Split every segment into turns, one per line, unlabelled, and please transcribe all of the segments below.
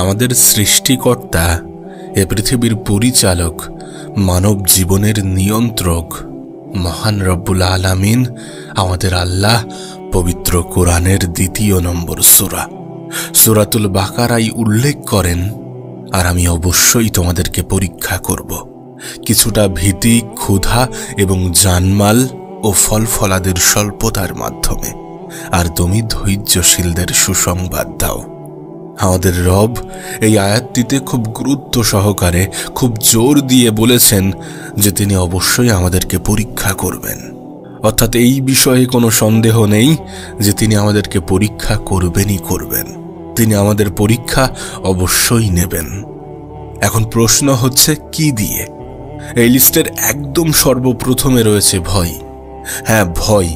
আমাদের সৃষ্টিকর্তা, এ পৃথিবীর পরিচালক, মানব জীবনের নিয়ন্ত্রক মহান রব্বুল আলামিন আমাদের আল্লাহ পবিত্র কোরআনের ২য় নম্বর সূরা সূরাতুল বাকারায় উল্লেখ করেন, আর আমি অবশ্যই তোমাদেরকে পরীক্ষা করব কিছুটা ভীতি, ক্ষুধা এবং জানমাল ও ফলফলাদের স্বল্পতার মাধ্যমে, আর তুমি ধৈর্যশীলদের সুসংবাদ দাও। আমাদের রব এই আয়াতটিতে খুব গুরুত্ব সহকারে, খুব জোর দিয়ে বলেছেন যে তিনি অবশ্যই আমাদেরকে পরীক্ষা করবেন। অর্থাৎ এই বিষয়ে কোনো সন্দেহ নেই যে তিনি আমাদেরকে পরীক্ষা করবেনই করবেন। তিনি আমাদের পরীক্ষা অবশ্যই নেবেন। এখন প্রশ্ন হচ্ছে কি দিয়ে? এই লিস্টের একদম সর্বপ্রথমে রয়েছে ভয়। হ্যাঁ, ভয়।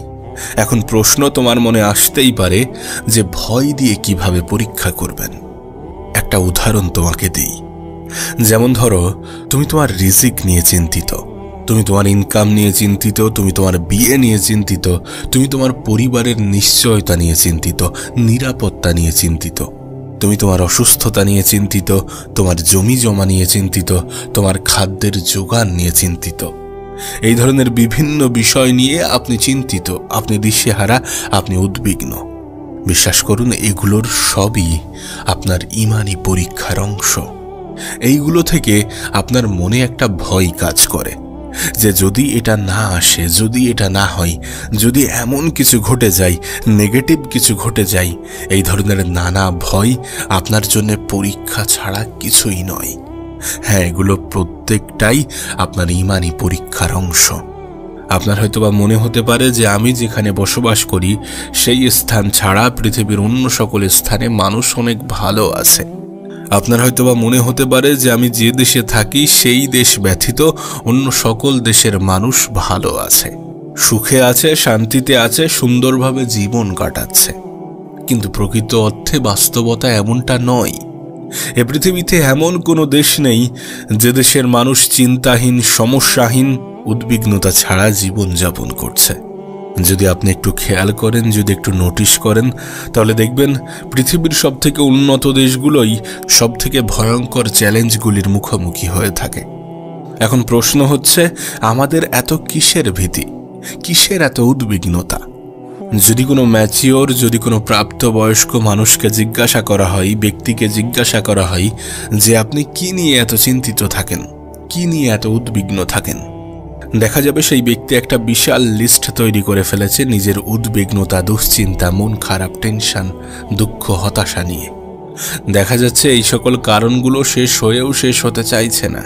এখন প্রশ্ন তোমার মনে আসতেই পারে যে ভয় দিয়ে কিভাবে পরীক্ষা করবেন। একটা উদাহরণ তোমাকে দিই। যেমন ধরো, তুমি তোমার রিজিক নিয়ে চিন্তিত, তুমি তোমার ইনকাম নিয়ে চিন্তিত, তুমি তোমার বিয়ে নিয়ে চিন্তিত, তুমি তোমার পরিবারের নিশ্চয়তা নিয়ে চিন্তিত, নিরাপত্তা নিয়ে চিন্তিত, তুমি তোমার অসুস্থতা নিয়ে চিন্তিত, তোমার জমি জমা নিয়ে চিন্তিত, তোমার খাদ্যের যোগান নিয়ে চিন্তিত। এই ধরনের বিভিন্ন বিষয় নিয়ে আপনি চিন্তিত, আপনি দিশেহারা, আপনি উদ্বিগ্ন। বিশ্বাস করুন, এগুলোর সবই আপনার ঈমানি পরীক্ষার অংশ। এইগুলো থেকে আপনার মনে একটা ভয় কাজ করে যে যদি এটা না আসে, যদি এটা না হয়, যদি এমন কিছু ঘটে যায়, নেগেটিভ কিছু ঘটে যায়, এই ধরনের নানা ভয় আপনার জন্য পরীক্ষা ছাড়া কিছুই নয়। হ্যাঁ, এগুলো প্রত্যেকটাই আপনার ঈমানি পরীক্ষার অংশ। আপনার হয়তোবা মনে হতে পারে যে আমি যেখানে বসবাস করি সেই স্থান ছাড়া পৃথিবীর অন্য সকল স্থানে মানুষ অনেক ভালো আছে। আপনার হয়তোবা মনে হতে পারে যে আমি যে দেশে থাকি সেই দেশ ব্যতীত অন্য সকল দেশের মানুষ ভালো আছে, সুখে আছে, শান্তিতে আছে, সুন্দরভাবে জীবন কাটাচ্ছে। কিন্তু প্রকৃত অর্থে বাস্তবতা এমনটা নয়। এ পৃথিবীতে এমন কোনো দেশ নেই যে দেশের মানুষ চিন্তাহীন, সমস্যাহীন, উদ্বিগ্নতা ছাড়া জীবনযাপন করছে। যদি আপনি একটু খেয়াল করেন, যদি একটু নোটিশ করেন, তাহলে দেখবেন পৃথিবীর সবথেকে উন্নত দেশগুলোই সবথেকে ভয়ঙ্কর চ্যালেঞ্জগুলির মুখোমুখি হয়ে থাকে। এখন প্রশ্ন হচ্ছে, আমাদের এত কিসের ভীতি, কিসের এত উদ্বিগ্নতা? যদি কোনো ম্যাচিওর, যদি কোনো প্রাপ্তবয়স্ক মানুষকে জিজ্ঞাসা করা হয়, ব্যক্তিকে জিজ্ঞাসা করা হয় যে আপনি কি নিয়ে এত চিন্তিত থাকেন, কি নিয়ে এত উদ্বিগ্ন থাকেন, দেখা যাবে সেই ব্যক্তি একটা বিশাল লিস্ট তৈরি করে ফেলেছে নিজের উদ্বিগ্নতা, দুশ্চিন্তা, মন খারাপ, টেনশন, দুঃখ, হতাশা নিয়ে। দেখা যাচ্ছে এই সকল কারণগুলো শেষ হয়েও শেষ হতে চাইছে না।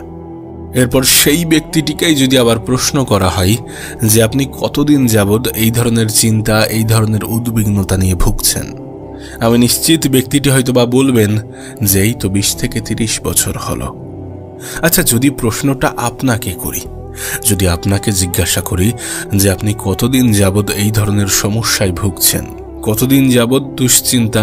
এরপর সেই ব্যক্তিটিকেই যদি আবার প্রশ্ন করা হয় যে আপনি কতদিন যাবৎ এই ধরনের চিন্তা, এই ধরনের উদ্বিগ্নতা নিয়ে ভুগছেন, আমি নিশ্চিত ব্যক্তিটি হয়তোবা বলবেন যে এই তো 20 থেকে 30 বছর হলো। আচ্ছা, যদি প্রশ্নটা আপনাকে করি, যদি আপনাকে জিজ্ঞাসা করি যে আপনি কতদিন যাবৎ এই ধরনের সমস্যায় ভুগছেন, কতদিন যাবৎ দুশ্চিন্তা,